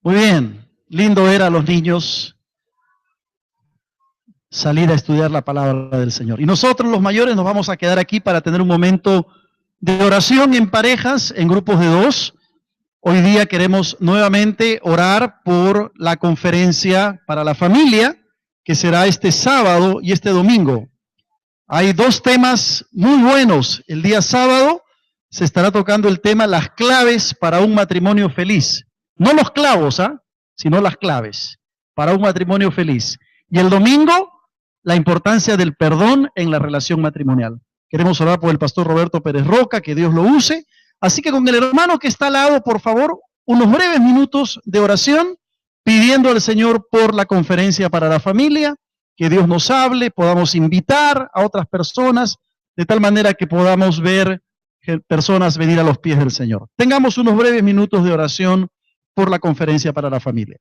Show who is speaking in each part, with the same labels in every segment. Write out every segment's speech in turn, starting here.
Speaker 1: Muy bien, lindo ver a los niños salir a estudiar la palabra del Señor. Y nosotros los mayores nos vamos a quedar aquí para tener un momento de oración en parejas, en grupos de dos. Hoy día queremos nuevamente orar por la conferencia para la familia, que será este sábado y este domingo. Hay dos temas muy buenos. El día sábado se estará tocando el tema las claves para un matrimonio feliz. No los clavos, sino las claves para un matrimonio feliz. Y el domingo, la importancia del perdón en la relación matrimonial. Queremos orar por el pastor Roberto Pérez Roca, que Dios lo use. Así que con el hermano que está al lado, por favor, unos breves minutos de oración, pidiendo al Señor por la conferencia para la familia, que Dios nos hable, podamos invitar a otras personas, de tal manera que podamos ver personas venir a los pies del Señor. Tengamos unos breves minutos de oración por la conferencia para la familia.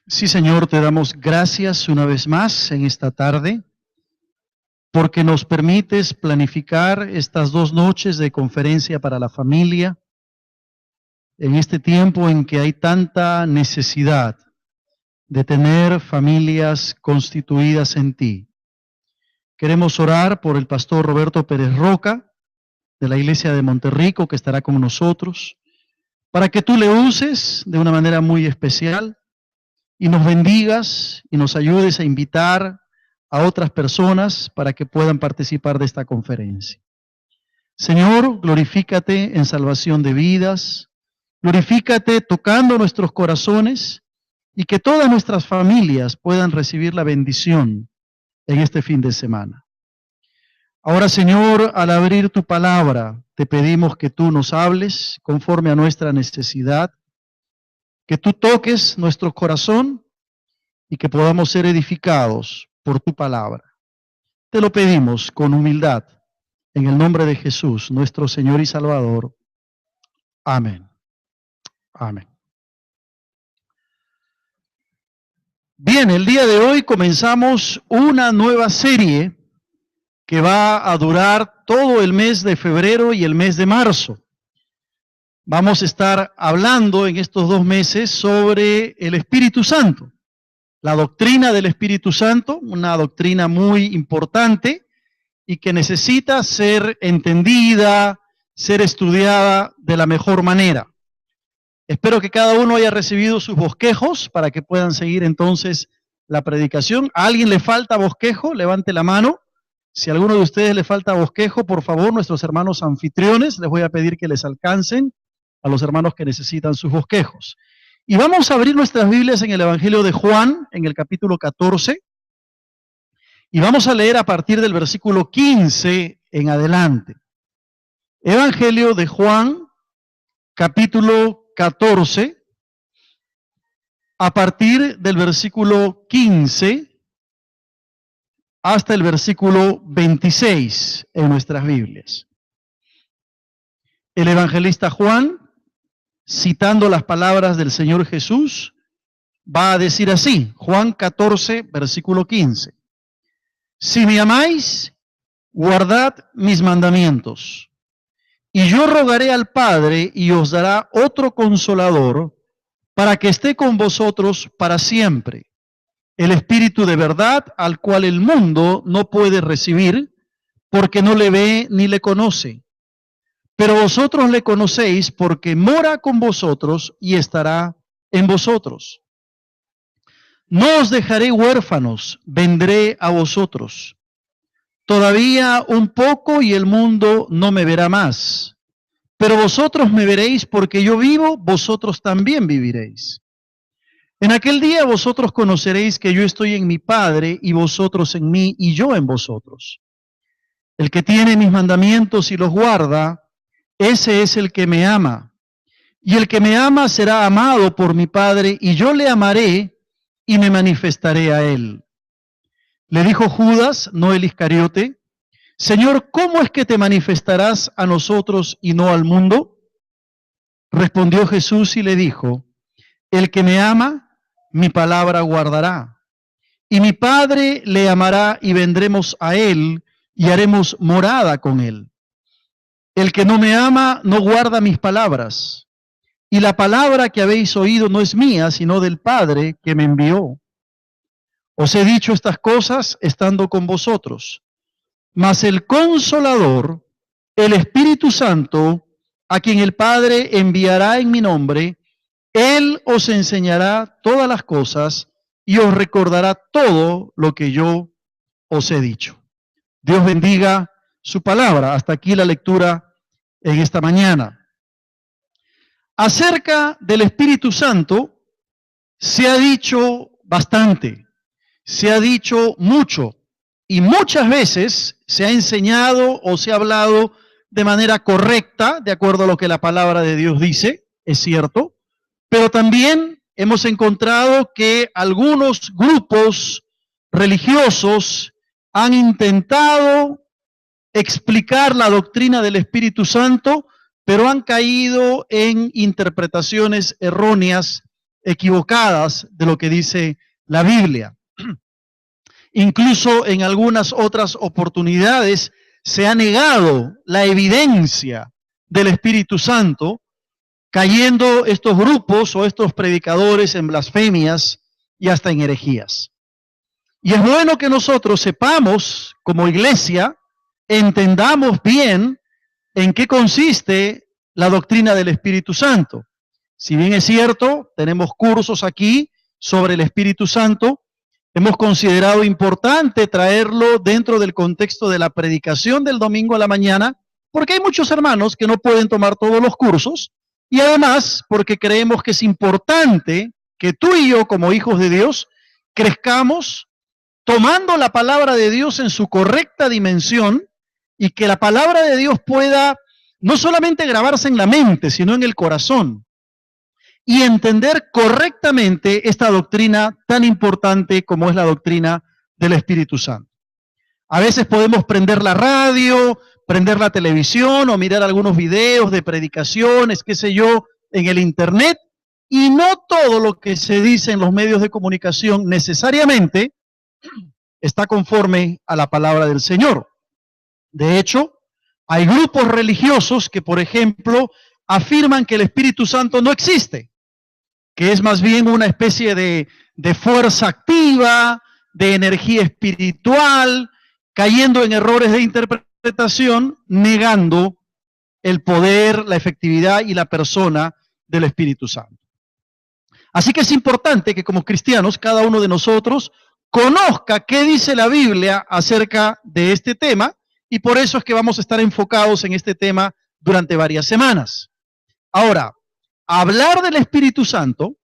Speaker 1: Sí, Señor, te damos gracias una vez más en esta tarde, porque nos permites planificar estas 2 noches de conferencia para la familia, en este tiempo en que hay tanta necesidad de tener familias constituidas en ti. Queremos orar por el pastor Roberto Pérez Roca, de la iglesia de Monterrico, que estará con nosotros, para que tú le uses de una manera muy especial y nos bendigas y nos ayudes a invitar a otras personas para que puedan participar de esta conferencia. Señor, glorifícate en salvación de vidas, glorifícate tocando nuestros corazones y que todas nuestras familias puedan recibir la bendición en este fin de semana. Ahora, Señor, al abrir tu palabra, te pedimos que tú nos hables conforme a nuestra necesidad, que tú toques nuestro corazón y que podamos ser edificados por tu palabra. Te lo pedimos con humildad, en el nombre de Jesús, nuestro Señor y Salvador. Amén. Amén. Bien, el día de hoy comenzamos una nueva serie que va a durar todo el mes de febrero y el mes de marzo. Vamos a estar hablando en estos 2 meses sobre el Espíritu Santo, la doctrina del Espíritu Santo, una doctrina muy importante y que necesita ser entendida, ser estudiada de la mejor manera. Espero que cada uno haya recibido sus bosquejos para que puedan seguir entonces la predicación. ¿A alguien le falta bosquejo? Levante la mano. Si a alguno de ustedes le falta bosquejo, por favor, nuestros hermanos anfitriones, les voy a pedir que les alcancen a los hermanos que necesitan sus bosquejos. Y vamos a abrir nuestras Biblias en el Evangelio de Juan, en el capítulo 14, y vamos a leer a partir del versículo 15 en adelante. Evangelio de Juan, capítulo 14, a partir del versículo 15 hasta el versículo 26 en nuestras Biblias. El evangelista Juan, citando las palabras del Señor Jesús, va a decir así, Juan 14, versículo 15. Si me amáis, guardad mis mandamientos. Y yo rogaré al Padre y os dará otro consolador para que esté con vosotros para siempre. El Espíritu de verdad al cual el mundo no puede recibir porque no le ve ni le conoce. Pero vosotros le conocéis porque mora con vosotros y estará en vosotros. No os dejaré huérfanos, vendré a vosotros. Todavía un poco y el mundo no me verá más. Pero vosotros me veréis porque yo vivo, vosotros también viviréis. En aquel día vosotros conoceréis que yo estoy en mi Padre y vosotros en mí y yo en vosotros. El que tiene mis mandamientos y los guarda, ese es el que me ama. Y el que me ama será amado por mi Padre y yo le amaré y me manifestaré a él. Le dijo Judas, no el Iscariote, Señor, ¿cómo es que te manifestarás a nosotros y no al mundo? Respondió Jesús y le dijo, el que me ama, mi palabra guardará. Y mi Padre le amará y vendremos a él y haremos morada con él. El que no me ama no guarda mis palabras. Y la palabra que habéis oído no es mía, sino del Padre que me envió. Os he dicho estas cosas estando con vosotros. Mas el Consolador, el Espíritu Santo, a quien el Padre enviará en mi nombre, Él os enseñará todas las cosas y os recordará todo lo que yo os he dicho. Dios bendiga su palabra. Hasta aquí la lectura en esta mañana. Acerca del Espíritu Santo se ha dicho bastante, se ha dicho mucho. Y muchas veces se ha enseñado o se ha hablado de manera correcta, de acuerdo a lo que la palabra de Dios dice, es cierto, pero también hemos encontrado que algunos grupos religiosos han intentado explicar la doctrina del Espíritu Santo, pero han caído en interpretaciones erróneas, equivocadas de lo que dice la Biblia. Incluso en algunas otras oportunidades se ha negado la evidencia del Espíritu Santo, cayendo estos grupos o estos predicadores en blasfemias y hasta en herejías. Y es bueno que nosotros sepamos, como iglesia, entendamos bien en qué consiste la doctrina del Espíritu Santo. Si bien es cierto, tenemos cursos aquí sobre el Espíritu Santo, hemos considerado importante traerlo dentro del contexto de la predicación del domingo a la mañana, porque hay muchos hermanos que no pueden tomar todos los cursos, y además porque creemos que es importante que tú y yo, como hijos de Dios, crezcamos tomando la palabra de Dios en su correcta dimensión y que la palabra de Dios pueda no solamente grabarse en la mente, sino en el corazón. Y entender correctamente esta doctrina tan importante como es la doctrina del Espíritu Santo. A veces podemos prender la radio, prender la televisión o mirar algunos videos de predicaciones, qué sé yo, en el internet, y no todo lo que se dice en los medios de comunicación necesariamente está conforme a la palabra del Señor. De hecho, hay grupos religiosos que, por ejemplo, afirman que el Espíritu Santo no existe, que es más bien una especie de fuerza activa, de energía espiritual, cayendo en errores de interpretación, negando el poder, la efectividad y la persona del Espíritu Santo. Así que es importante que como cristianos, cada uno de nosotros conozca qué dice la Biblia acerca de este tema, y por eso es que vamos a estar enfocados en este tema durante varias semanas. Ahora, hablar del Espíritu Santo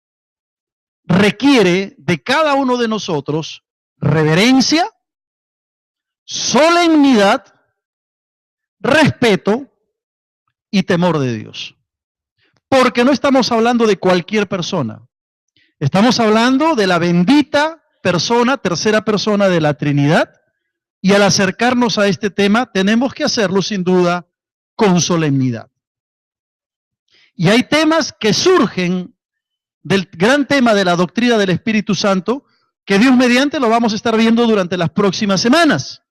Speaker 1: requiere de cada uno de nosotros reverencia, solemnidad, respeto y temor de Dios. Porque no estamos hablando de cualquier persona. Estamos hablando de la bendita persona, tercera persona de la Trinidad, y al acercarnos a este tema tenemos que hacerlo sin duda con solemnidad. Y hay temas que surgen del gran tema de la doctrina del Espíritu Santo, que Dios mediante lo vamos a estar viendo durante las próximas semanas.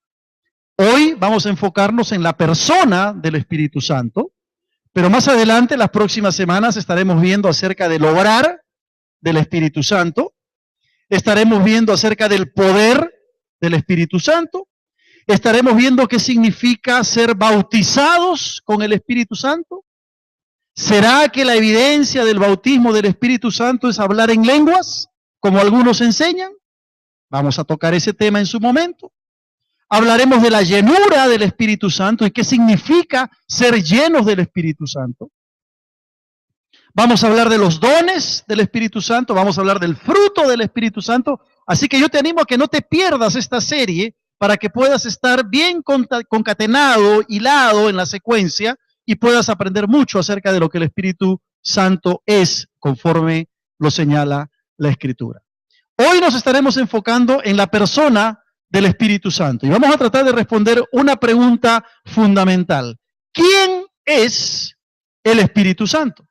Speaker 1: Hoy vamos a enfocarnos en la persona del Espíritu Santo, pero más adelante, las próximas semanas, estaremos viendo acerca del obrar del Espíritu Santo, estaremos viendo acerca del poder del Espíritu Santo, estaremos viendo qué significa ser bautizados con el Espíritu Santo. ¿Será que la evidencia del bautismo del Espíritu Santo es hablar en lenguas, como algunos enseñan? Vamos a tocar ese tema en su momento. Hablaremos de la llenura del Espíritu Santo y qué significa ser llenos del Espíritu Santo. Vamos a hablar de los dones del Espíritu Santo, vamos a hablar del fruto del Espíritu Santo. Así que yo te animo a que no te pierdas esta serie para que puedas estar bien concatenado, hilado en la secuencia y puedas aprender mucho acerca de lo que el Espíritu Santo es, conforme lo señala la Escritura. Hoy nos estaremos enfocando en la persona del Espíritu Santo y vamos a tratar de responder una pregunta fundamental. ¿Quién es el Espíritu Santo?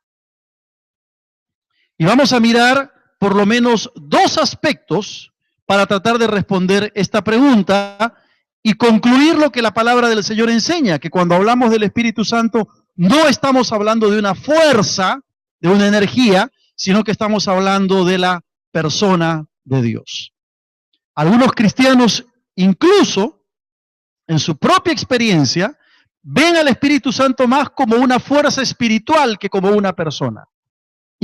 Speaker 1: Y vamos a mirar por lo menos dos aspectos para tratar de responder esta pregunta y concluir lo que la palabra del Señor enseña, que cuando hablamos del Espíritu Santo no estamos hablando de una fuerza, de una energía, sino que estamos hablando de la persona de Dios. Algunos cristianos, incluso en su propia experiencia, ven al Espíritu Santo más como una fuerza espiritual que como una persona.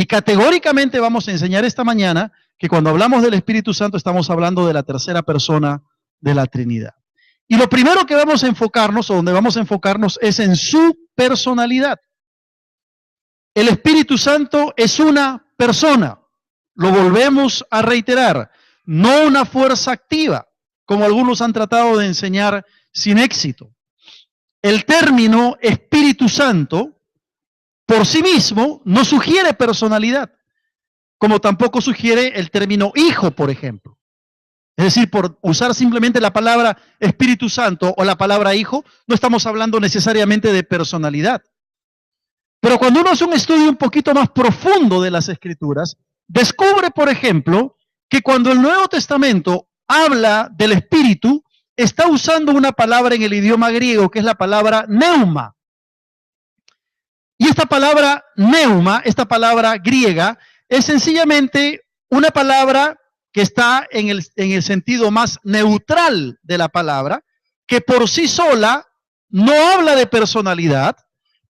Speaker 1: Y categóricamente vamos a enseñar esta mañana que cuando hablamos del Espíritu Santo estamos hablando de la tercera persona de la Trinidad. Y lo primero que vamos a enfocarnos, o donde vamos a enfocarnos, es en su personalidad. El Espíritu Santo es una persona, lo volvemos a reiterar, no una fuerza activa, como algunos han tratado de enseñar sin éxito. El término Espíritu Santo por sí mismo no sugiere personalidad, como tampoco sugiere el término hijo, por ejemplo. Es decir, por usar simplemente la palabra Espíritu Santo o la palabra hijo, no estamos hablando necesariamente de personalidad. Pero cuando uno hace un estudio un poquito más profundo de las Escrituras, descubre, por ejemplo, que cuando el Nuevo Testamento habla del Espíritu, está usando una palabra en el idioma griego, que es la palabra neuma. Y esta palabra neuma, esta palabra griega, es sencillamente una palabra que está en el sentido más neutral de la palabra, que por sí sola no habla de personalidad,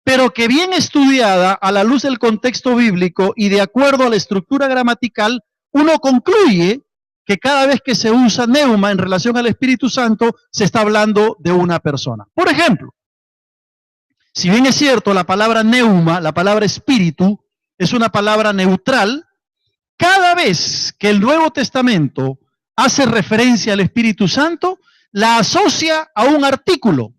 Speaker 1: pero que bien estudiada a la luz del contexto bíblico y de acuerdo a la estructura gramatical, uno concluye que cada vez que se usa neuma en relación al Espíritu Santo, se está hablando de una persona. Por ejemplo, si bien es cierto, la palabra neuma, la palabra espíritu, es una palabra neutral, cada vez que el Nuevo Testamento hace referencia al Espíritu Santo, la asocia a un artículo.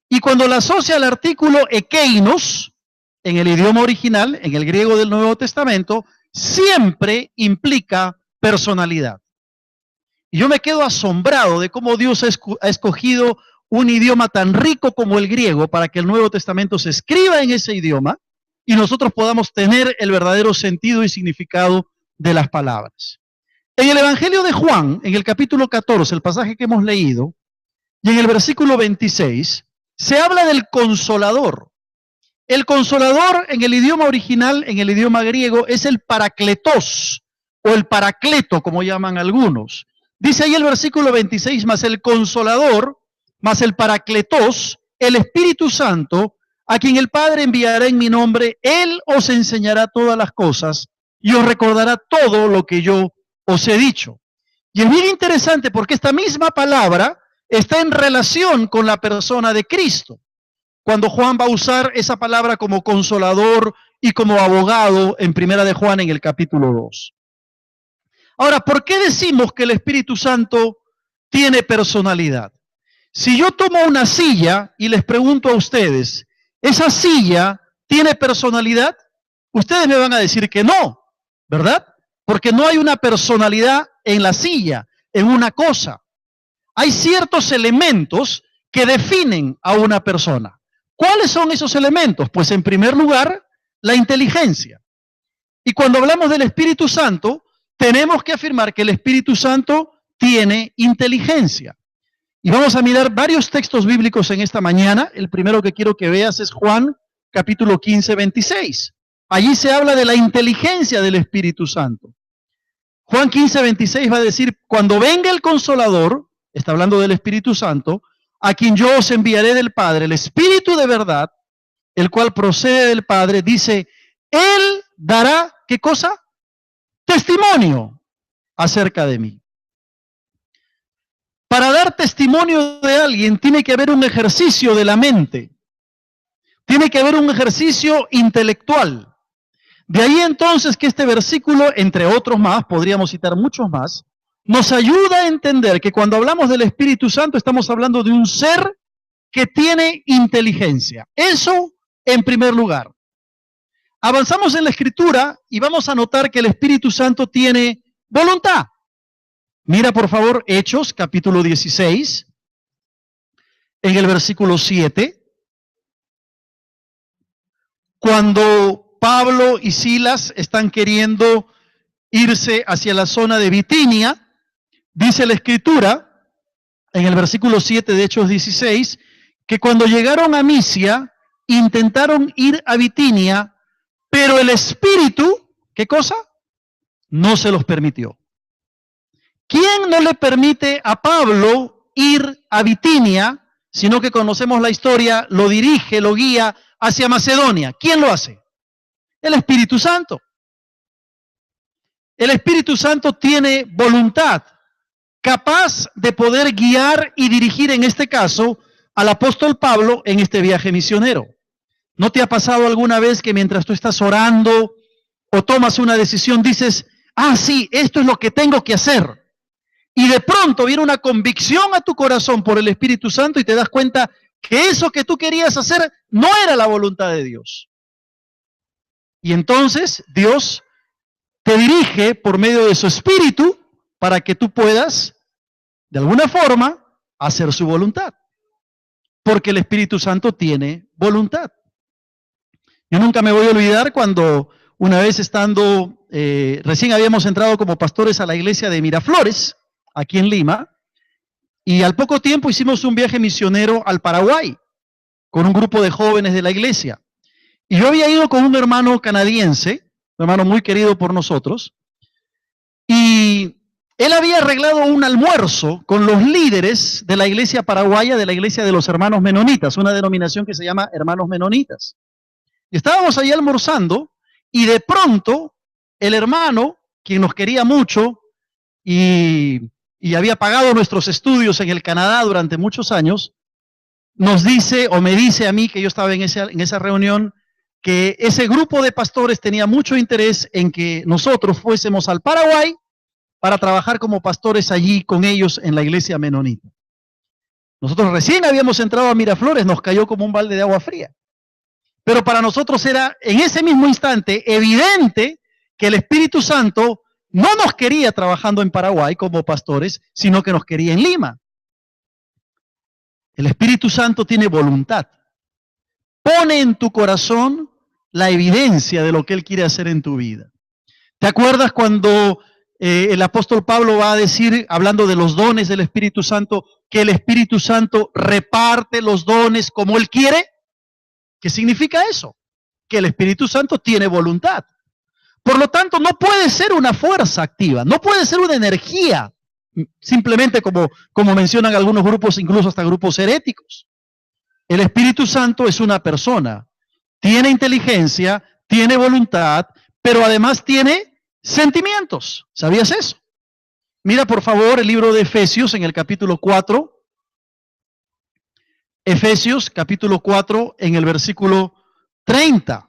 Speaker 1: Y cuando la asocia al artículo ekeinos, en el idioma original, en el griego del Nuevo Testamento, siempre implica personalidad. Y yo me quedo asombrado de cómo Dios ha escogido un idioma tan rico como el griego para que el Nuevo Testamento se escriba en ese idioma y nosotros podamos tener el verdadero sentido y significado de las palabras. En el Evangelio de Juan, en el capítulo 14, el pasaje que hemos leído, y en el versículo 26, se habla del Consolador. El Consolador en el idioma original, en el idioma griego, es el Parakletos, o el Paracleto, como llaman algunos. Dice ahí el versículo 26, más el Consolador, más el Paracletos, el Espíritu Santo, a quien el Padre enviará en mi nombre, Él os enseñará todas las cosas y os recordará todo lo que yo os he dicho. Y es bien interesante porque esta misma palabra está en relación con la persona de Cristo. Cuando Juan va a usar esa palabra como consolador y como abogado en Primera de Juan en el capítulo 2. Ahora, ¿por qué decimos que el Espíritu Santo tiene personalidad? Si yo tomo una silla y les pregunto a ustedes, ¿esa silla tiene personalidad? Ustedes me van a decir que no, ¿verdad? Porque no hay una personalidad en la silla, en una cosa. Hay ciertos elementos que definen a una persona. ¿Cuáles son esos elementos? Pues en primer lugar, la inteligencia. Y cuando hablamos del Espíritu Santo, tenemos que afirmar que el Espíritu Santo tiene inteligencia. Y vamos a mirar varios textos bíblicos en esta mañana. El primero que quiero que veas es Juan, capítulo 15, 26. Allí se habla de la inteligencia del Espíritu Santo. Juan 15, 26 va a decir, cuando venga el Consolador, está hablando del Espíritu Santo, a quien yo os enviaré del Padre, el Espíritu de verdad, el cual procede del Padre, dice, Él dará, ¿qué cosa? Testimonio acerca de mí. Para dar testimonio de alguien tiene que haber un ejercicio de la mente. Tiene que haber un ejercicio intelectual. De ahí entonces que este versículo, entre otros más, podríamos citar muchos más, nos ayuda a entender que cuando hablamos del Espíritu Santo estamos hablando de un ser que tiene inteligencia. Eso en primer lugar. Avanzamos en la Escritura y vamos a notar que el Espíritu Santo tiene voluntad. Mira por favor Hechos capítulo 16, en el versículo 7. Cuando Pablo y Silas están queriendo irse hacia la zona de Bitinia, dice la Escritura, en el versículo 7 de Hechos 16, que cuando llegaron a Misia, intentaron ir a Bitinia, pero el Espíritu, ¿qué cosa? No se los permitió. ¿Quién no le permite a Pablo ir a Bitinia, sino que conocemos la historia, lo dirige, lo guía hacia Macedonia? ¿Quién lo hace? El Espíritu Santo. El Espíritu Santo tiene voluntad, capaz de poder guiar y dirigir, en este caso, al apóstol Pablo en este viaje misionero. ¿No te ha pasado alguna vez que mientras tú estás orando o tomas una decisión dices, ah, sí, esto es lo que tengo que hacer? Y de pronto viene una convicción a tu corazón por el Espíritu Santo y te das cuenta que eso que tú querías hacer no era la voluntad de Dios. Y entonces Dios te dirige por medio de su Espíritu para que tú puedas, de alguna forma, hacer su voluntad. Porque el Espíritu Santo tiene voluntad. Yo nunca me voy a olvidar cuando una vez estando, recién habíamos entrado como pastores a la iglesia de Miraflores, aquí en Lima, y al poco tiempo hicimos un viaje misionero al Paraguay, con un grupo de jóvenes de la iglesia. Y yo había ido con un hermano canadiense, un hermano muy querido por nosotros, y él había arreglado un almuerzo con los líderes de la iglesia paraguaya, de la iglesia de los hermanos menonitas, una denominación que se llama hermanos menonitas. Y estábamos ahí almorzando, y de pronto el hermano, quien nos quería mucho, y había pagado nuestros estudios en el Canadá durante muchos años, nos dice, o me dice a mí, que yo estaba en esa reunión, que ese grupo de pastores tenía mucho interés en que nosotros fuésemos al Paraguay para trabajar como pastores allí con ellos en la iglesia menonita. Nosotros recién habíamos entrado a Miraflores, nos cayó como un balde de agua fría. Pero para nosotros era en ese mismo instante evidente que el Espíritu Santo no nos quería trabajando en Paraguay como pastores, sino que nos quería en Lima. El Espíritu Santo tiene voluntad. Pone en tu corazón la evidencia de lo que Él quiere hacer en tu vida. ¿Te acuerdas cuando el apóstol Pablo va a decir, hablando de los dones del Espíritu Santo, que el Espíritu Santo reparte los dones como Él quiere? ¿Qué significa eso? Que el Espíritu Santo tiene voluntad. Por lo tanto, no puede ser una fuerza activa, no puede ser una energía, simplemente como mencionan algunos grupos, incluso hasta grupos heréticos. El Espíritu Santo es una persona, tiene inteligencia, tiene voluntad, pero además tiene sentimientos. ¿Sabías eso? Mira por favor el libro de Efesios en el capítulo 4. Efesios capítulo 4 en el versículo 30.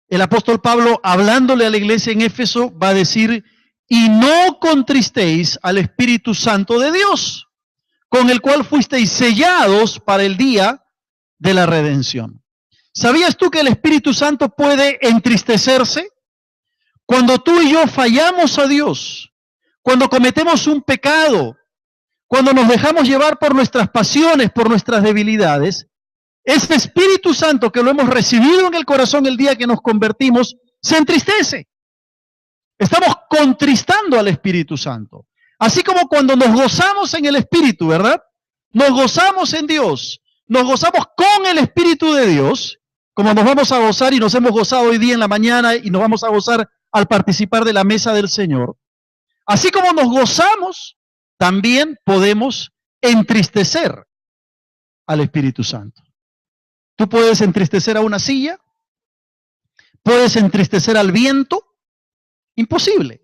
Speaker 1: El apóstol Pablo, hablándole a la iglesia en Éfeso, va a decir, y no contristéis al Espíritu Santo de Dios, con el cual fuisteis sellados para el día de la redención. ¿Sabías tú que el Espíritu Santo puede entristecerse? Cuando tú y yo fallamos a Dios, cuando cometemos un pecado, cuando nos dejamos llevar por nuestras pasiones, por nuestras debilidades, ese Espíritu Santo que lo hemos recibido en el corazón el día que nos convertimos, se entristece. Estamos contristando al Espíritu Santo. Así como cuando nos gozamos en el Espíritu, ¿verdad? Nos gozamos en Dios, nos gozamos con el Espíritu de Dios, como nos vamos a gozar y nos hemos gozado hoy día en la mañana y nos vamos a gozar al participar de la mesa del Señor. Así como nos gozamos, también podemos entristecer al Espíritu Santo. Tú puedes entristecer a una silla, puedes entristecer al viento, imposible.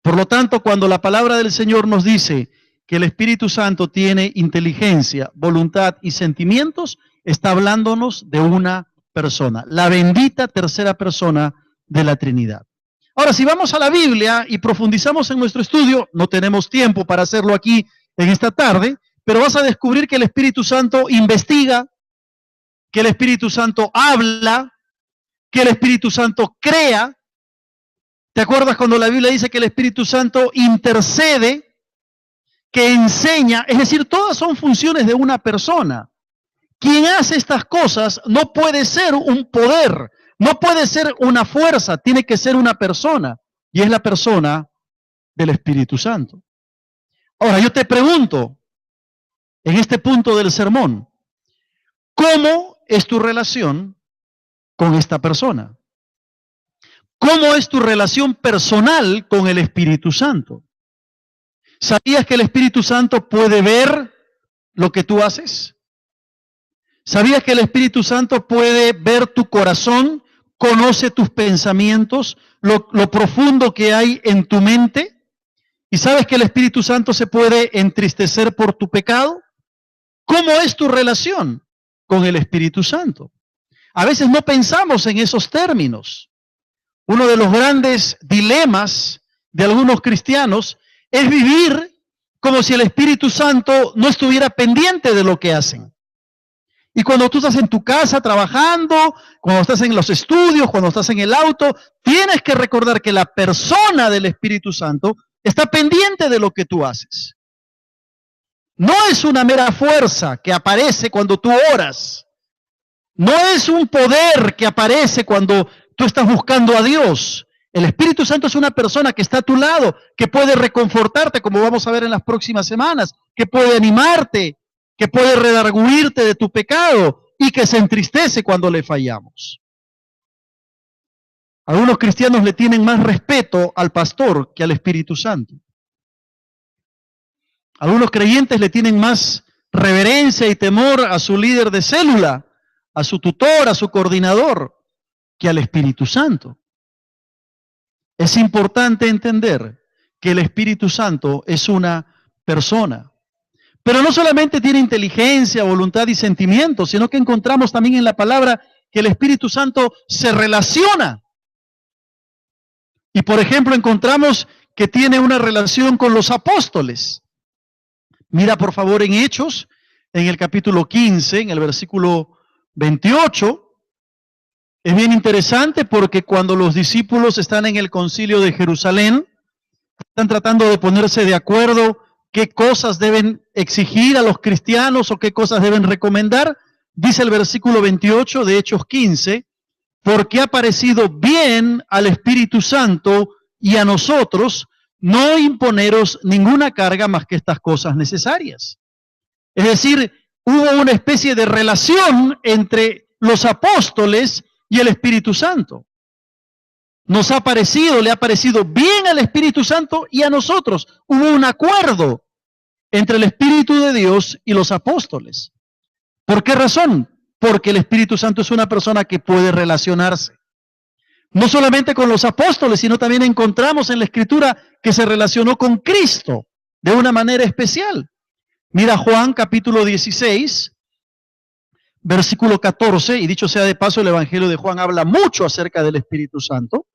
Speaker 1: Por lo tanto, cuando la palabra del Señor nos dice que el Espíritu Santo tiene inteligencia, voluntad y sentimientos, está hablándonos de una persona, la bendita tercera persona de la Trinidad. Ahora, si vamos a la Biblia y profundizamos en nuestro estudio, no tenemos tiempo para hacerlo aquí en esta tarde, pero vas a descubrir que el Espíritu Santo investiga, que el Espíritu Santo habla, que el Espíritu Santo crea. ¿Te acuerdas cuando la Biblia dice que el Espíritu Santo intercede, que enseña? Es decir, todas son funciones de una persona. Quien hace estas cosas no puede ser un poder, no puede ser una fuerza, tiene que ser una persona. Y es la persona del Espíritu Santo. Ahora, yo te pregunto, en este punto del sermón, ¿cómo es tu relación con esta persona? ¿Cómo es tu relación personal con el Espíritu Santo? ¿Sabías que el Espíritu Santo puede ver lo que tú haces? ¿Sabías que el Espíritu Santo puede ver tu corazón, conoce tus pensamientos, lo profundo que hay en tu mente? ¿Y sabes que el Espíritu Santo se puede entristecer por tu pecado? ¿Cómo es tu relación con el Espíritu Santo? A veces no pensamos en esos términos. Uno de los grandes dilemas de algunos cristianos es vivir como si el Espíritu Santo no estuviera pendiente de lo que hacen. Y cuando tú estás en tu casa trabajando, cuando estás en los estudios, cuando estás en el auto, tienes que recordar que la persona del Espíritu Santo está pendiente de lo que tú haces. No es una mera fuerza que aparece cuando tú oras. No es un poder que aparece cuando tú estás buscando a Dios. El Espíritu Santo es una persona que está a tu lado, que puede reconfortarte, como vamos a ver en las próximas semanas, que puede animarte, que puede redarguirte de tu pecado y que se entristece cuando le fallamos. Algunos cristianos le tienen más respeto al pastor que al Espíritu Santo. Algunos creyentes le tienen más reverencia y temor a su líder de célula, a su tutor, a su coordinador, que al Espíritu Santo. Es importante entender que el Espíritu Santo es una persona. Pero no solamente tiene inteligencia, voluntad y sentimientos, sino que encontramos también en la palabra que el Espíritu Santo se relaciona. Y por ejemplo encontramos que tiene una relación con los apóstoles. Mira por favor en Hechos, en el capítulo 15, en el versículo 28, Es bien interesante porque cuando los discípulos están en el concilio de Jerusalén, están tratando de ponerse de acuerdo qué cosas deben exigir a los cristianos o qué cosas deben recomendar. Dice el versículo 28 de Hechos 15, porque ha parecido bien al Espíritu Santo y a nosotros no imponeros ninguna carga más que estas cosas necesarias. Es decir, hubo una especie de relación entre los apóstoles y el Espíritu Santo. Nos ha parecido, le ha parecido bien al Espíritu Santo y a nosotros. Hubo un acuerdo entre el Espíritu de Dios y los apóstoles. ¿Por qué razón? Porque el Espíritu Santo es una persona que puede relacionarse. No solamente con los apóstoles, sino también encontramos en la Escritura que se relacionó con Cristo de una manera especial. Mira Juan capítulo 16, versículo 14, y dicho sea de paso, el Evangelio de Juan habla mucho acerca del Espíritu Santo.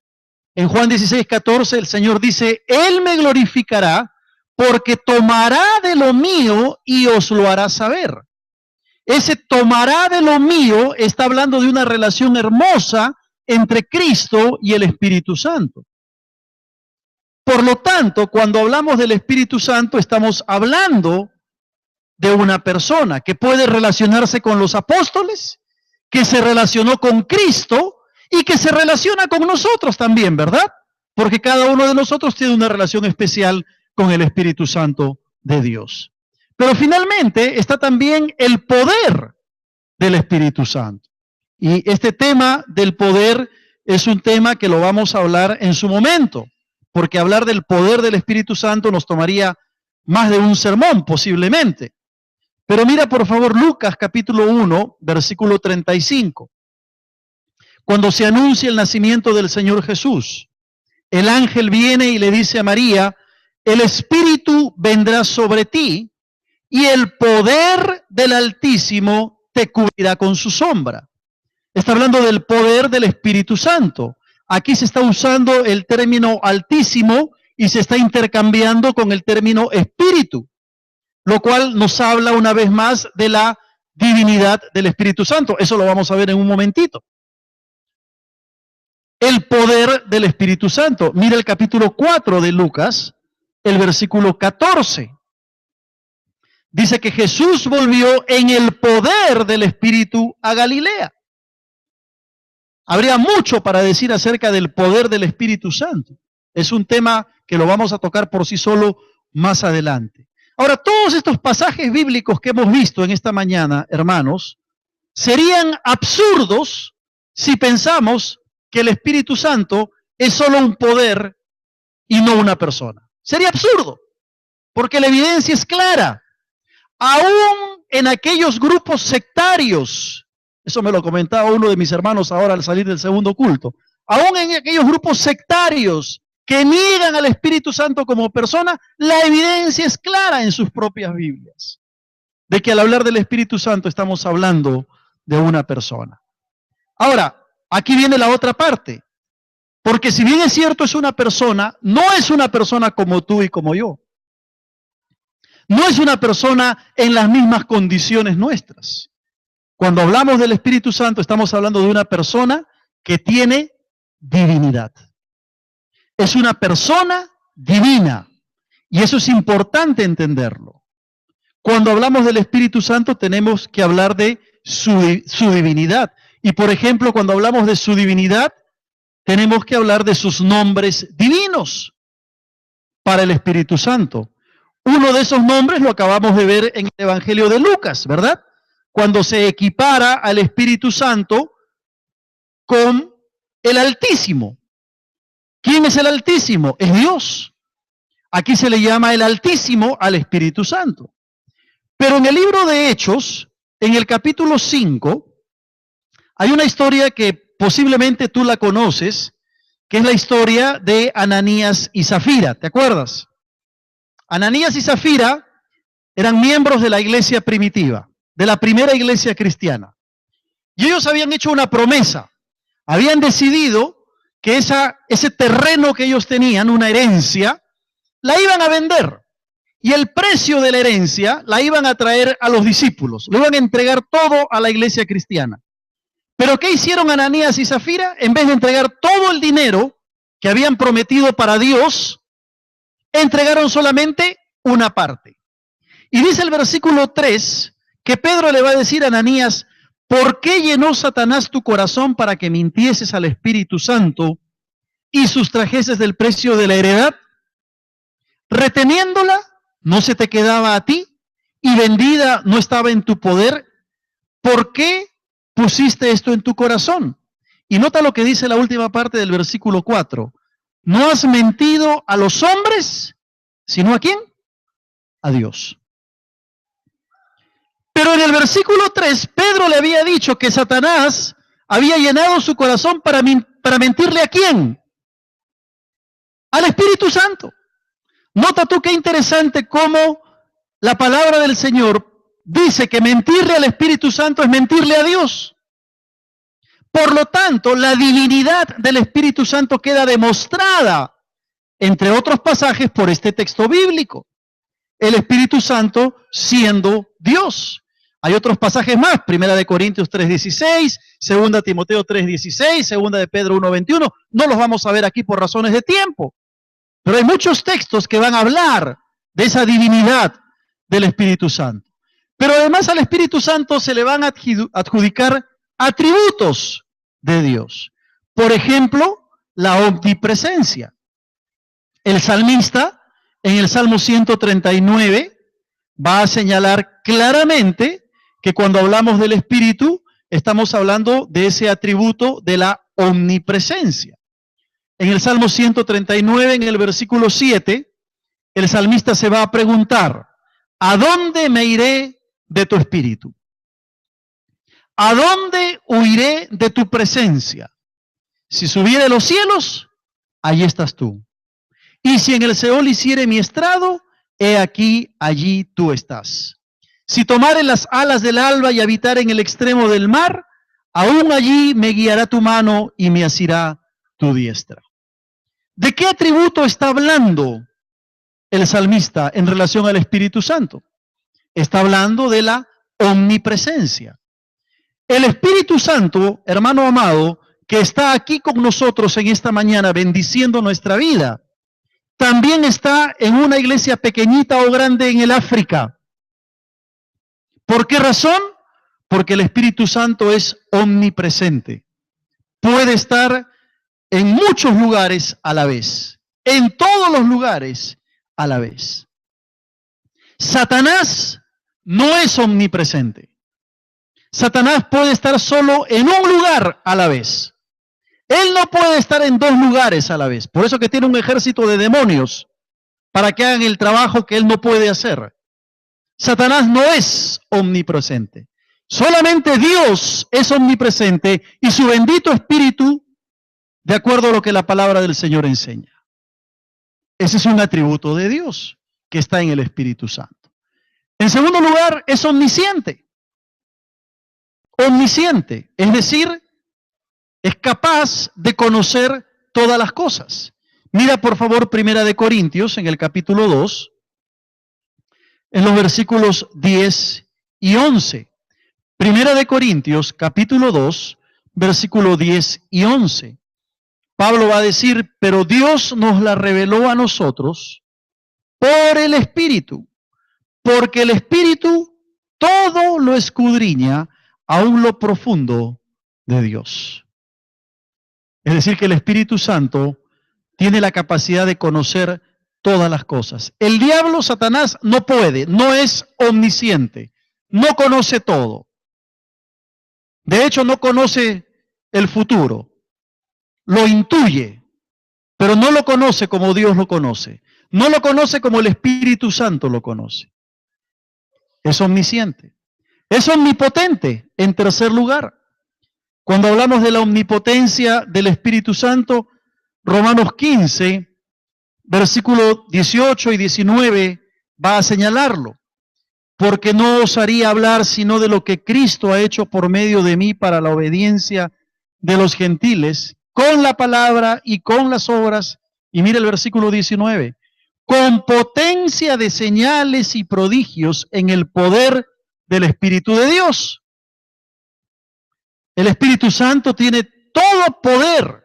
Speaker 1: En Juan 16, 14, el Señor dice, Él me glorificará porque tomará de lo mío y os lo hará saber. Ese tomará de lo mío está hablando de una relación hermosa entre Cristo y el Espíritu Santo. Por lo tanto, cuando hablamos del Espíritu Santo, estamos hablando de una persona que puede relacionarse con los apóstoles, que se relacionó con Cristo y que se relaciona con nosotros también, ¿verdad? Porque cada uno de nosotros tiene una relación especial con el Espíritu Santo de Dios. Pero finalmente está también el poder del Espíritu Santo. Y este tema del poder es un tema que lo vamos a hablar en su momento, porque hablar del poder del Espíritu Santo nos tomaría más de un sermón posiblemente. Pero mira por favor Lucas capítulo 1, versículo 35. Cuando se anuncia el nacimiento del Señor Jesús, el ángel viene y le dice a María, el Espíritu vendrá sobre ti y el poder del Altísimo te cubrirá con su sombra. Está hablando del poder del Espíritu Santo. Aquí se está usando el término Altísimo y se está intercambiando con el término Espíritu, lo cual nos habla una vez más de la divinidad del Espíritu Santo. Eso lo vamos a ver en un momentito. El poder del Espíritu Santo. Mira el capítulo 4 de Lucas, el versículo 14. Dice que Jesús volvió en el poder del Espíritu a Galilea. Habría mucho para decir acerca del poder del Espíritu Santo. Es un tema que lo vamos a tocar por sí solo más adelante. Ahora, todos estos pasajes bíblicos que hemos visto en esta mañana, hermanos, serían absurdos si pensamos que el Espíritu Santo es solo un poder y no una persona. Sería absurdo, porque la evidencia es clara. Aún en aquellos grupos sectarios, eso me lo comentaba uno de mis hermanos ahora al salir del segundo culto, aún en aquellos grupos sectarios que niegan al Espíritu Santo como persona, la evidencia es clara en sus propias Biblias, de que al hablar del Espíritu Santo estamos hablando de una persona. Ahora, aquí viene la otra parte, porque si bien es cierto es una persona, no es una persona como tú y como yo. No es una persona en las mismas condiciones nuestras. Cuando hablamos del Espíritu Santo, estamos hablando de una persona que tiene divinidad. Es una persona divina. Y eso es importante entenderlo. Cuando hablamos del Espíritu Santo, tenemos que hablar de su divinidad. Y por ejemplo, cuando hablamos de su divinidad, tenemos que hablar de sus nombres divinos para el Espíritu Santo. Uno de esos nombres lo acabamos de ver en el Evangelio de Lucas, ¿verdad? Cuando se equipara al Espíritu Santo con el Altísimo. ¿Quién es el Altísimo? Es Dios. Aquí se le llama el Altísimo al Espíritu Santo. Pero en el libro de Hechos, en el capítulo 5, hay una historia que posiblemente tú la conoces, que es la historia de Ananías y Zafira. ¿Te acuerdas? Ananías y Zafira eran miembros de la iglesia primitiva, de la primera iglesia cristiana. Y ellos habían hecho una promesa. Habían decidido que ese terreno que ellos tenían, una herencia, la iban a vender. Y el precio de la herencia la iban a traer a los discípulos. Lo iban a entregar todo a la iglesia cristiana. Pero ¿qué hicieron Ananías y Zafira? En vez de entregar todo el dinero que habían prometido para Dios, entregaron solamente una parte. Y dice el versículo 3 que Pedro le va a decir a Ananías: ¿por qué llenó Satanás tu corazón para que mintieses al Espíritu Santo y sustrajeses del precio de la heredad? Reteniéndola, no se te quedaba a ti, y vendida no estaba en tu poder. ¿Por qué pusiste esto en tu corazón? Y nota lo que dice la última parte del versículo 4. No has mentido a los hombres, sino ¿a quién? A Dios. Pero en el versículo 3, Pedro le había dicho que Satanás había llenado su corazón para mentirle ¿a quién? Al Espíritu Santo. Nota tú qué interesante cómo la palabra del Señor dice que mentirle al Espíritu Santo es mentirle a Dios. Por lo tanto, la divinidad del Espíritu Santo queda demostrada, entre otros pasajes, por este texto bíblico. El Espíritu Santo siendo Dios. Hay otros pasajes más, 1 Corintios 3:16, 2 Timoteo 3:16, 2 de Pedro 1:21. No los vamos a ver aquí por razones de tiempo. Pero hay muchos textos que van a hablar de esa divinidad del Espíritu Santo. Pero además al Espíritu Santo se le van a adjudicar atributos de Dios. Por ejemplo, la omnipresencia. El salmista, en el Salmo 139, va a señalar claramente que cuando hablamos del Espíritu, estamos hablando de ese atributo de la omnipresencia. En el Salmo 139, en el versículo 7, el salmista se va a preguntar: ¿a dónde me iré de tu espíritu? ¿A dónde huiré de tu presencia? Si subiere a los cielos, allí estás tú. Y si en el Seol hiciere mi estrado, he aquí, allí tú estás. Si tomare las alas del alba y habitare en el extremo del mar, aún allí me guiará tu mano y me asirá tu diestra. ¿De qué atributo está hablando el salmista en relación al Espíritu Santo? Está hablando de la omnipresencia. El Espíritu Santo, hermano amado, que está aquí con nosotros en esta mañana bendiciendo nuestra vida, también está en una iglesia pequeñita o grande en el África. ¿Por qué razón? Porque el Espíritu Santo es omnipresente. Puede estar en muchos lugares a la vez, en todos los lugares a la vez. Satanás no es omnipresente. Satanás puede estar solo en un lugar a la vez. Él no puede estar en dos lugares a la vez. Por eso que tiene un ejército de demonios para que hagan el trabajo que él no puede hacer. Satanás no es omnipresente. Solamente Dios es omnipresente y su bendito Espíritu, de acuerdo a lo que la palabra del Señor enseña. Ese es un atributo de Dios que está en el Espíritu Santo. En segundo lugar, es omnisciente. Omnisciente, es decir, es capaz de conocer todas las cosas. Mira por favor 1 Corintios en el capítulo 2, en los versículos 10 y 11. 1 Corintios capítulo 2, versículo 10 y 11. Pablo va a decir: pero Dios nos la reveló a nosotros por el Espíritu, porque el Espíritu todo lo escudriña, aún lo profundo de Dios. Es decir, que el Espíritu Santo tiene la capacidad de conocer todas las cosas. El diablo, Satanás, no puede, no es omnisciente, no conoce todo. De hecho, no conoce el futuro, lo intuye, pero no lo conoce como Dios lo conoce. No lo conoce como el Espíritu Santo lo conoce. Es omnisciente. Es omnipotente, en tercer lugar. Cuando hablamos de la omnipotencia del Espíritu Santo, Romanos 15, versículo 18 y 19 va a señalarlo. Porque no osaría hablar sino de lo que Cristo ha hecho por medio de mí para la obediencia de los gentiles, con la palabra y con las obras. Y mire el versículo 19. Con potencia de señales y prodigios en el poder del Espíritu de Dios. El Espíritu Santo tiene todo poder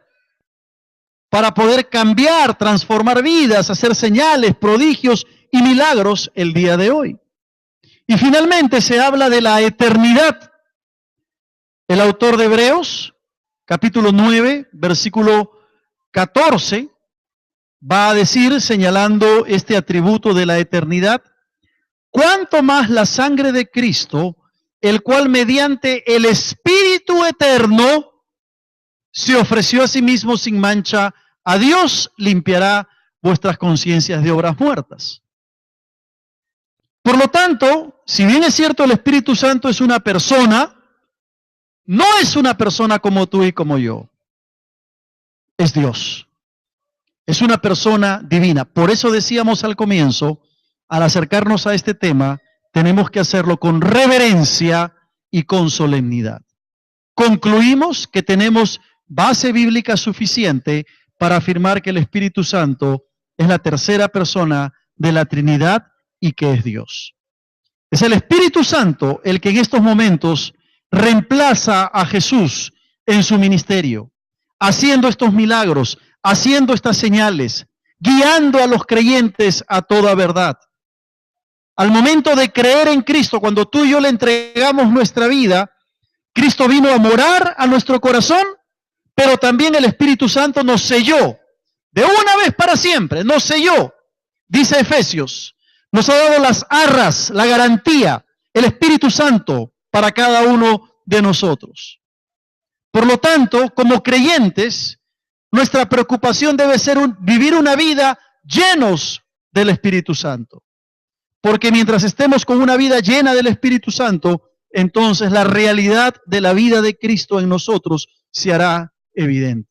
Speaker 1: para poder cambiar, transformar vidas, hacer señales, prodigios y milagros el día de hoy. Y finalmente se habla de la eternidad. El autor de Hebreos, capítulo 9, versículo 14, va a decir, señalando este atributo de la eternidad: cuánto más la sangre de Cristo, el cual mediante el Espíritu eterno se ofreció a sí mismo sin mancha a Dios, limpiará vuestras conciencias de obras muertas. Por lo tanto, si bien es cierto el Espíritu Santo es una persona, no es una persona como tú y como yo. Es Dios. Es una persona divina. Por eso decíamos al comienzo, al acercarnos a este tema, tenemos que hacerlo con reverencia y con solemnidad. Concluimos que tenemos base bíblica suficiente para afirmar que el Espíritu Santo es la tercera persona de la Trinidad y que es Dios. Es el Espíritu Santo el que en estos momentos reemplaza a Jesús en su ministerio, haciendo estos milagros, haciendo estas señales, guiando a los creyentes a toda verdad. Al momento de creer en Cristo, cuando tú y yo le entregamos nuestra vida, Cristo vino a morar a nuestro corazón, pero también el Espíritu Santo nos selló, de una vez para siempre, nos selló, dice Efesios, nos ha dado las arras, la garantía, el Espíritu Santo para cada uno de nosotros. Por lo tanto, como creyentes, nuestra preocupación debe ser vivir una vida llenos del Espíritu Santo. Porque mientras estemos con una vida llena del Espíritu Santo, entonces la realidad de la vida de Cristo en nosotros se hará evidente.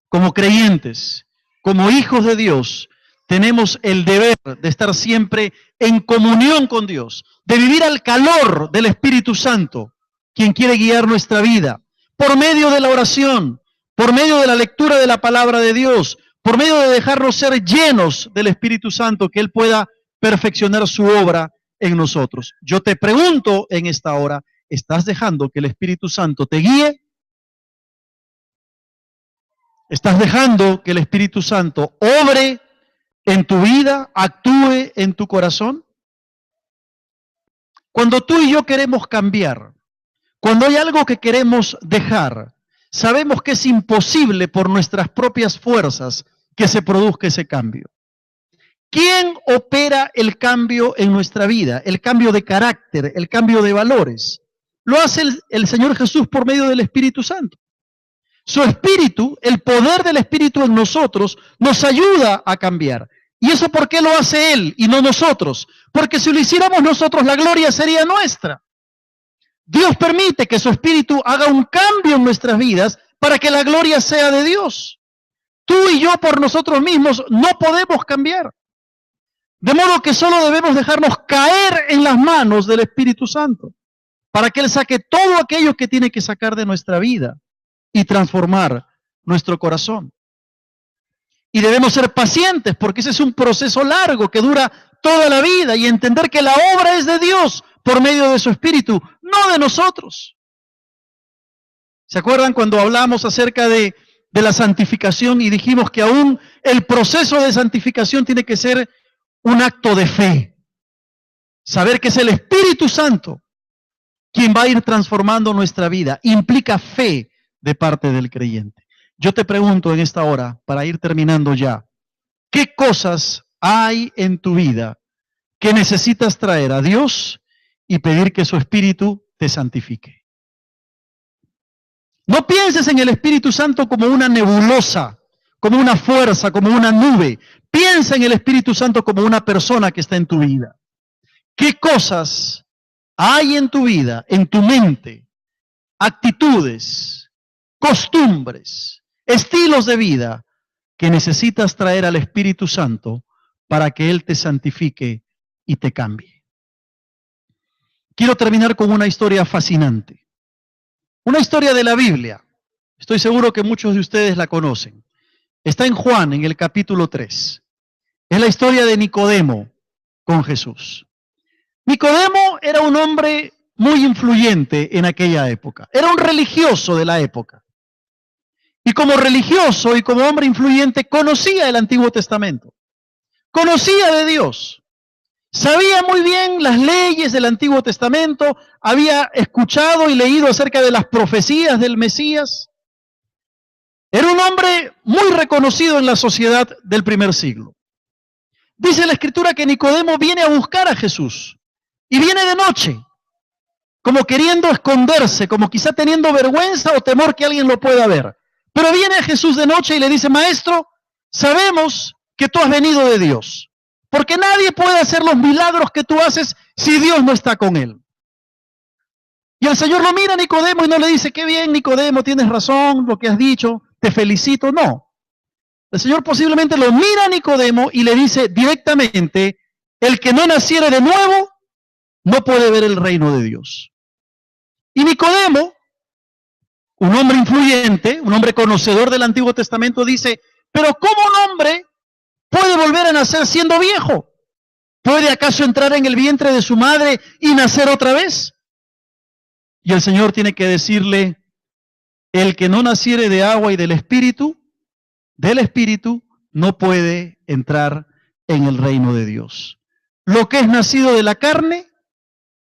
Speaker 1: Como creyentes, como hijos de Dios, tenemos el deber de estar siempre en comunión con Dios, de vivir al calor del Espíritu Santo, quien quiere guiar nuestra vida, por medio de la oración, por medio de la lectura de la palabra de Dios, por medio de dejarnos ser llenos del Espíritu Santo, que Él pueda perfeccionar su obra en nosotros. Yo te pregunto en esta hora, ¿estás dejando que el Espíritu Santo te guíe? ¿Estás dejando que el Espíritu Santo obre en tu vida, actúe en tu corazón? Cuando tú y yo queremos cambiar, cuando hay algo que queremos dejar, sabemos que es imposible por nuestras propias fuerzas que se produzca ese cambio. ¿Quién opera el cambio en nuestra vida? El cambio de carácter, el cambio de valores. Lo hace el Señor Jesús por medio del Espíritu Santo. Su Espíritu, el poder del Espíritu en nosotros, nos ayuda a cambiar. ¿Y eso por qué lo hace Él y no nosotros? Porque si lo hiciéramos nosotros, la gloria sería nuestra. Dios permite que su Espíritu haga un cambio en nuestras vidas para que la gloria sea de Dios. Tú y yo por nosotros mismos no podemos cambiar. De modo que solo debemos dejarnos caer en las manos del Espíritu Santo para que Él saque todo aquello que tiene que sacar de nuestra vida y transformar nuestro corazón. Y debemos ser pacientes porque ese es un proceso largo que dura toda la vida y entender que la obra es de Dios por medio de su Espíritu, no de nosotros. ¿Se acuerdan cuando hablamos acerca de la santificación y dijimos que aún el proceso de santificación tiene que ser un acto de fe? Saber que es el Espíritu Santo quien va a ir transformando nuestra vida. Implica fe de parte del creyente. Yo te pregunto en esta hora, para ir terminando ya, ¿qué cosas hay en tu vida que necesitas traer a Dios y pedir que su Espíritu te santifique? No pienses en el Espíritu Santo como una nebulosa, como una fuerza, como una nube. Piensa en el Espíritu Santo como una persona que está en tu vida. ¿Qué cosas hay en tu vida, en tu mente, actitudes, costumbres, estilos de vida que necesitas traer al Espíritu Santo para que Él te santifique y te cambie? Quiero terminar con una historia fascinante. Una historia de la Biblia. Estoy seguro que muchos de ustedes la conocen. Está en Juan, en el capítulo 3. Es la historia de Nicodemo con Jesús. Nicodemo era un hombre muy influyente en aquella época. Era un religioso de la época. Y como religioso y como hombre influyente, conocía el Antiguo Testamento. Conocía de Dios. Sabía muy bien las leyes del Antiguo Testamento. Había escuchado y leído acerca de las profecías del Mesías. Era un hombre muy reconocido en la sociedad del primer siglo. Dice la Escritura que Nicodemo viene a buscar a Jesús. Y viene de noche, como queriendo esconderse, como quizá teniendo vergüenza o temor que alguien lo pueda ver. Pero viene a Jesús de noche y le dice: Maestro, sabemos que tú has venido de Dios, porque nadie puede hacer los milagros que tú haces si Dios no está con él. Y el Señor lo mira a Nicodemo y no le dice: qué bien, Nicodemo, tienes razón, lo que has dicho, te felicito. No. El Señor posiblemente lo mira a Nicodemo y le dice directamente: el que no naciere de nuevo no puede ver el reino de Dios. Y Nicodemo, un hombre influyente, un hombre conocedor del Antiguo Testamento, dice: pero ¿cómo un hombre puede volver a nacer siendo viejo? ¿Puede acaso entrar en el vientre de su madre y nacer otra vez? Y el Señor tiene que decirle: el que no naciere de agua y del Espíritu, no puede entrar en el reino de Dios. Lo que es nacido de la carne,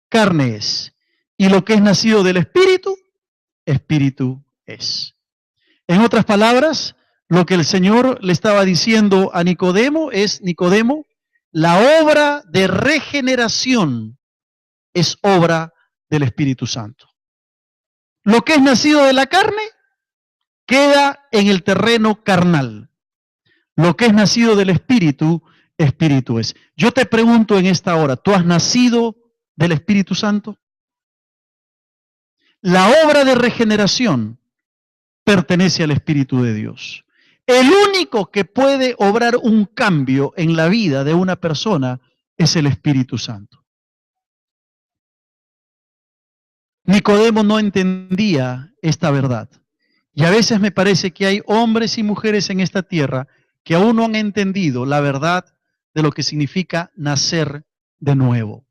Speaker 1: carne es. Y lo que es nacido del Espíritu, Espíritu es. En otras palabras, lo que el Señor le estaba diciendo a Nicodemo es: Nicodemo, la obra de regeneración es obra del Espíritu Santo. Lo que es nacido de la carne queda en el terreno carnal. Lo que es nacido del Espíritu, Espíritu es. Yo te pregunto en esta hora: ¿tú has nacido del Espíritu Santo? La obra de regeneración pertenece al Espíritu de Dios. El único que puede obrar un cambio en la vida de una persona es el Espíritu Santo. Nicodemo no entendía esta verdad. Y a veces me parece que hay hombres y mujeres en esta tierra que aún no han entendido la verdad de lo que significa nacer de nuevo.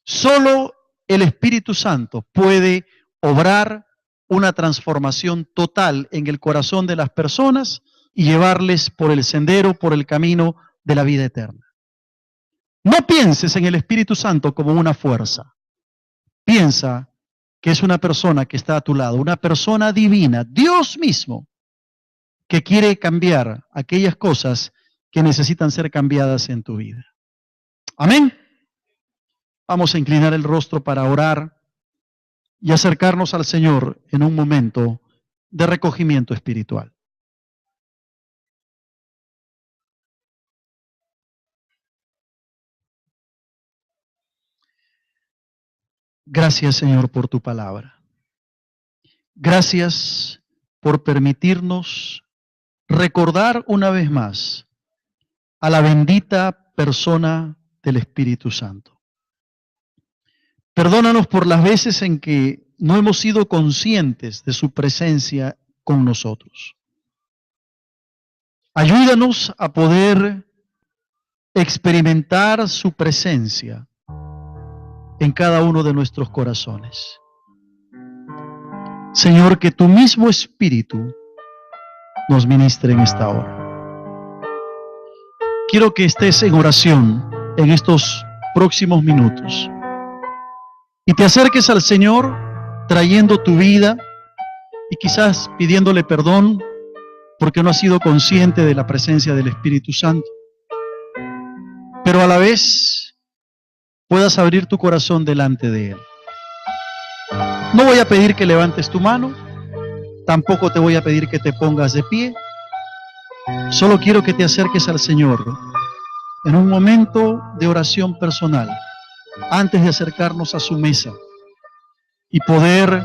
Speaker 1: Solo el Espíritu Santo puede obrar una transformación total en el corazón de las personas y llevarles por el sendero, por el camino de la vida eterna. No pienses en el Espíritu Santo como una fuerza. Piensa que es una persona que está a tu lado, una persona divina, Dios mismo, que quiere cambiar aquellas cosas que necesitan ser cambiadas en tu vida. Amén. Vamos a inclinar el rostro para orar y acercarnos al Señor en un momento de recogimiento espiritual. Gracias, Señor, por tu palabra. Gracias por permitirnos recordar una vez más a la bendita persona del Espíritu Santo. Perdónanos por las veces en que no hemos sido conscientes de su presencia con nosotros. Ayúdanos a poder experimentar su presencia en cada uno de nuestros corazones. Señor, que tu mismo Espíritu nos ministre en esta hora. Quiero que estés en oración en estos próximos minutos y te acerques al Señor trayendo tu vida y quizás pidiéndole perdón porque no has sido consciente de la presencia del Espíritu Santo. Pero a la vez puedas abrir tu corazón delante de Él. No voy a pedir que levantes tu mano, tampoco te voy a pedir que te pongas de pie. Solo quiero que te acerques al Señor en un momento de oración personal, antes de acercarnos a su mesa y poder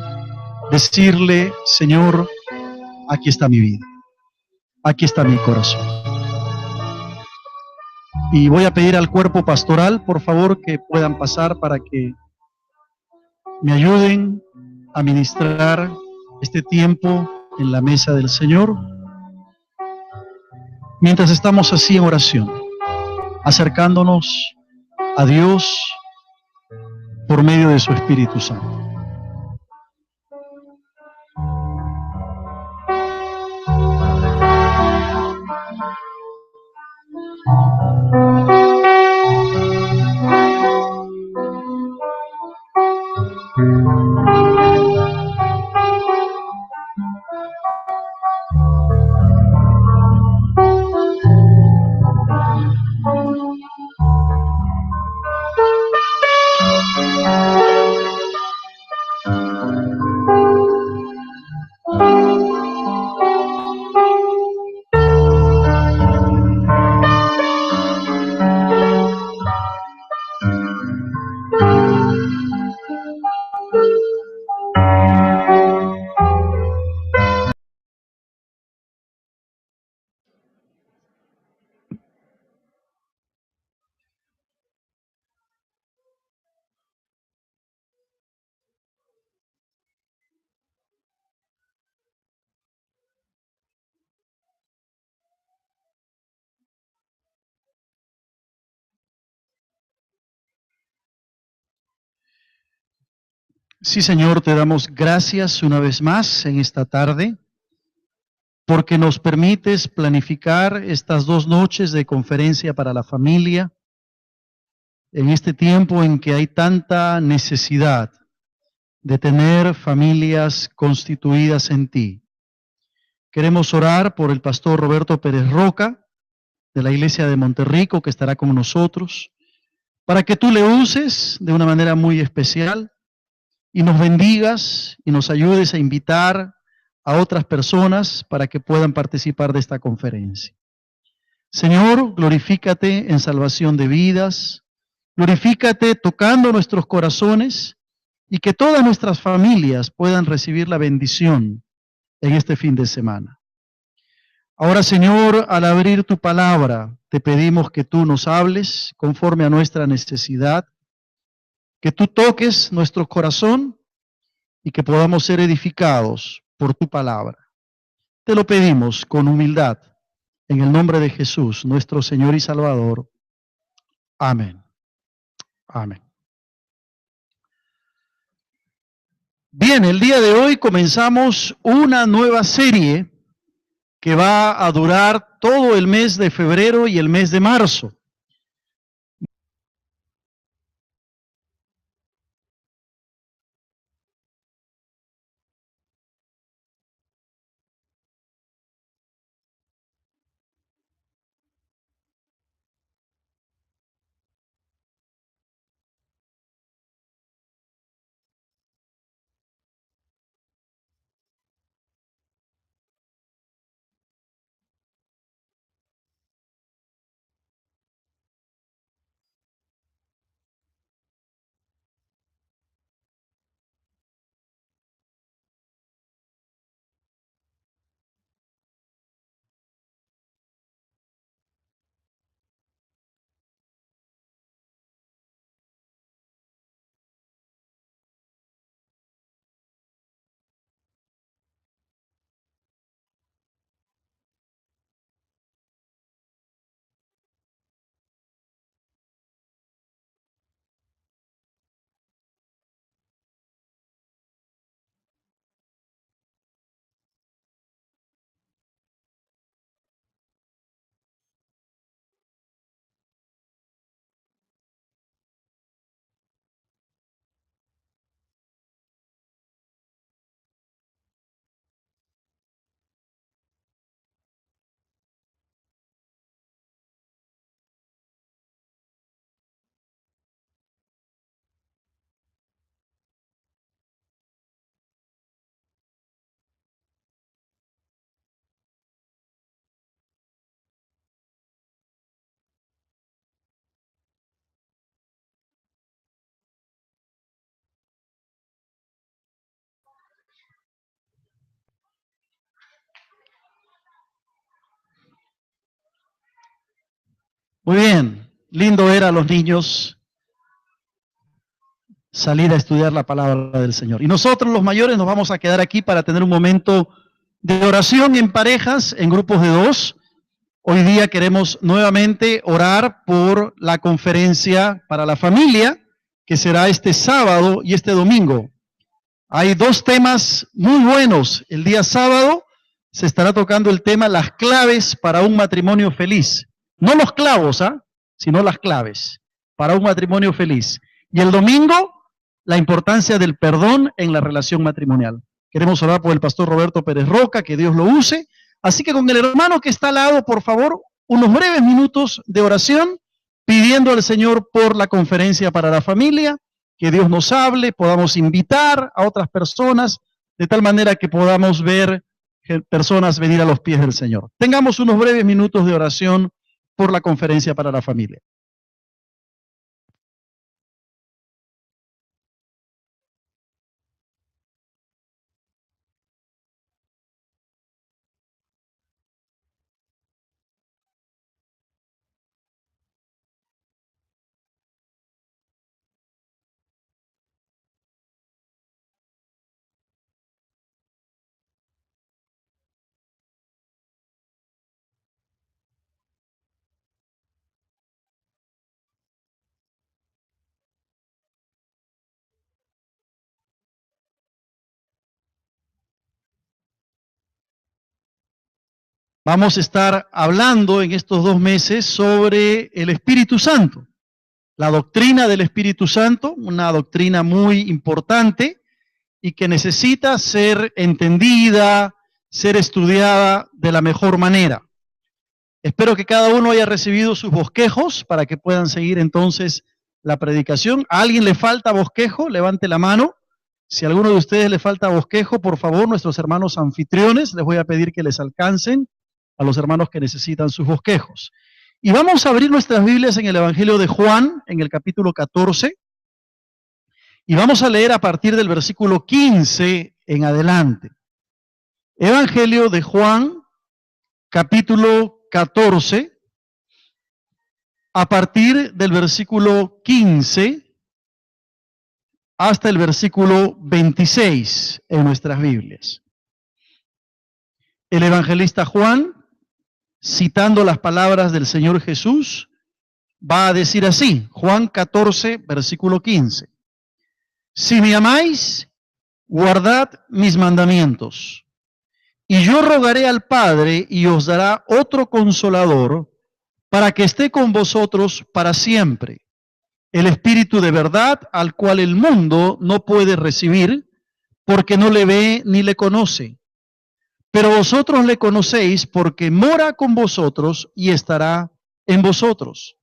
Speaker 1: decirle: Señor, aquí está mi vida, aquí está mi corazón. Y voy a pedir al cuerpo pastoral, por favor, que puedan pasar para que me ayuden a ministrar este tiempo en la mesa del Señor. Mientras estamos así en oración, acercándonos a Dios por medio de su Espíritu Santo. Sí, Señor, te damos gracias una vez más en esta tarde, porque nos permites planificar estas 2 noches de conferencia para la familia, en este tiempo en que hay tanta necesidad de tener familias constituidas en ti. Queremos orar por el pastor Roberto Pérez Roca, de la iglesia de Monterrico, que estará con nosotros, para que tú le uses de una manera muy especial y nos bendigas y nos ayudes a invitar a otras personas para que puedan participar de esta conferencia. Señor, glorifícate en salvación de vidas, glorifícate tocando nuestros corazones y que todas nuestras familias puedan recibir la bendición en este fin de semana. Ahora, Señor, al abrir tu palabra, te pedimos que tú nos hables conforme a nuestra necesidad, que tú toques nuestro corazón y que podamos ser edificados por tu palabra. Te lo pedimos con humildad, en el nombre de Jesús, nuestro Señor y Salvador. Amén. Amén. Bien, el día de hoy comenzamos una nueva serie que va a durar todo el mes de febrero y el mes de marzo. Muy bien, lindo ver a los niños salir a estudiar la palabra del Señor. Y nosotros los mayores nos vamos a quedar aquí para tener un momento de oración en parejas, en grupos de 2. Hoy día queremos nuevamente orar por la conferencia para la familia que será este sábado y este domingo. Hay dos temas muy buenos. El día sábado se estará tocando el tema las claves para un matrimonio feliz. No los clavos, sino las claves para un matrimonio feliz. Y el domingo, la importancia del perdón en la relación matrimonial. Queremos orar por el pastor Roberto Pérez Roca, que Dios lo use. Así que con el hermano que está al lado, por favor, unos breves minutos de oración, pidiendo al Señor por la conferencia para la familia, que Dios nos hable, podamos invitar a otras personas, de tal manera que podamos ver personas venir a los pies del Señor. Tengamos unos breves minutos de oración por la conferencia para la familia. Vamos a estar hablando en estos 2 meses sobre el Espíritu Santo, la doctrina del Espíritu Santo, una doctrina muy importante y que necesita ser entendida, ser estudiada de la mejor manera. Espero que cada uno haya recibido sus bosquejos para que puedan seguir entonces la predicación. ¿A alguien le falta bosquejo? Levante la mano. Si a alguno de ustedes le falta bosquejo, por favor, nuestros hermanos anfitriones, les voy a pedir que les alcancen a los hermanos que necesitan sus bosquejos. Y vamos a abrir nuestras Biblias en el Evangelio de Juan, en el capítulo 14, y vamos a leer a partir del versículo 15 en adelante. Evangelio de Juan, capítulo 14, a partir del versículo 15 hasta el versículo 26 en nuestras Biblias. El evangelista Juan, citando las palabras del Señor Jesús, va a decir así, Juan 14, versículo 15. Si me amáis, guardad mis mandamientos. Y yo rogaré al Padre y os dará otro consolador para que esté con vosotros para siempre. El Espíritu de verdad al cual el mundo no puede recibir porque no le ve ni le conoce. Pero vosotros le conocéis porque mora con vosotros y estará en vosotros.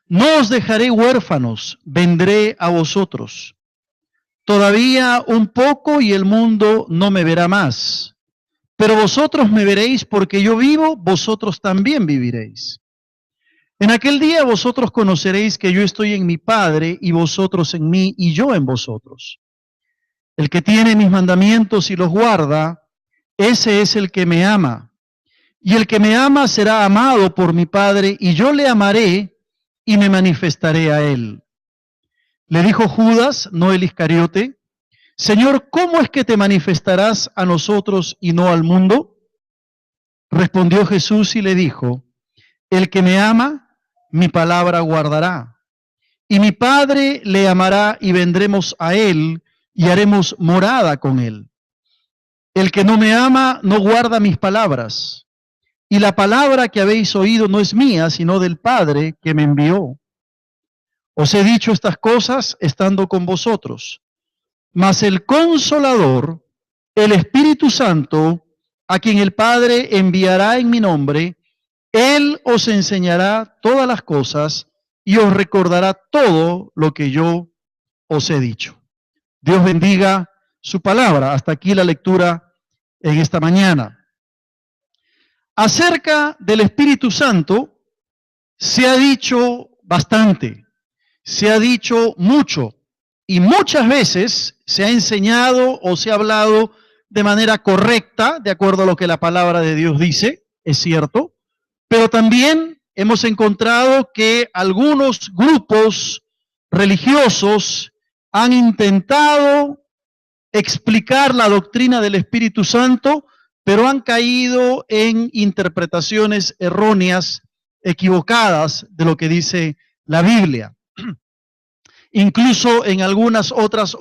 Speaker 1: No os dejaré huérfanos, vendré a vosotros. Todavía un poco y el mundo no me verá más. Pero vosotros me veréis porque yo vivo, vosotros también viviréis. En aquel día vosotros conoceréis que yo estoy en mi Padre y vosotros en mí y yo en vosotros. El que tiene mis mandamientos y los guarda, ese es el que me ama. Y el que me ama será amado por mi Padre y yo le amaré y me manifestaré a él. Le dijo Judas, no el Iscariote, Señor, ¿cómo es que te manifestarás a nosotros y no al mundo? Respondió Jesús y le dijo, el que me ama, mi palabra guardará. Y mi Padre le amará y vendremos a él y haremos morada con él. El que no me ama no guarda mis palabras. Y la palabra que habéis oído no es mía, sino del Padre que me envió. Os he dicho estas cosas estando con vosotros. Mas el Consolador, el Espíritu Santo, a quien el Padre enviará en mi nombre, Él os enseñará todas las cosas y os recordará todo lo que yo os he dicho. Dios bendiga su palabra. Hasta aquí la lectura en esta mañana. Acerca del Espíritu Santo se ha dicho bastante, se ha dicho mucho y muchas veces se ha enseñado o se ha hablado de manera correcta, de acuerdo a lo que la palabra de Dios dice, es cierto, pero también hemos encontrado que algunos grupos religiosos han intentado explicar la doctrina del Espíritu Santo, pero han caído en interpretaciones erróneas, equivocadas de lo que dice la Biblia. incluso en algunas otras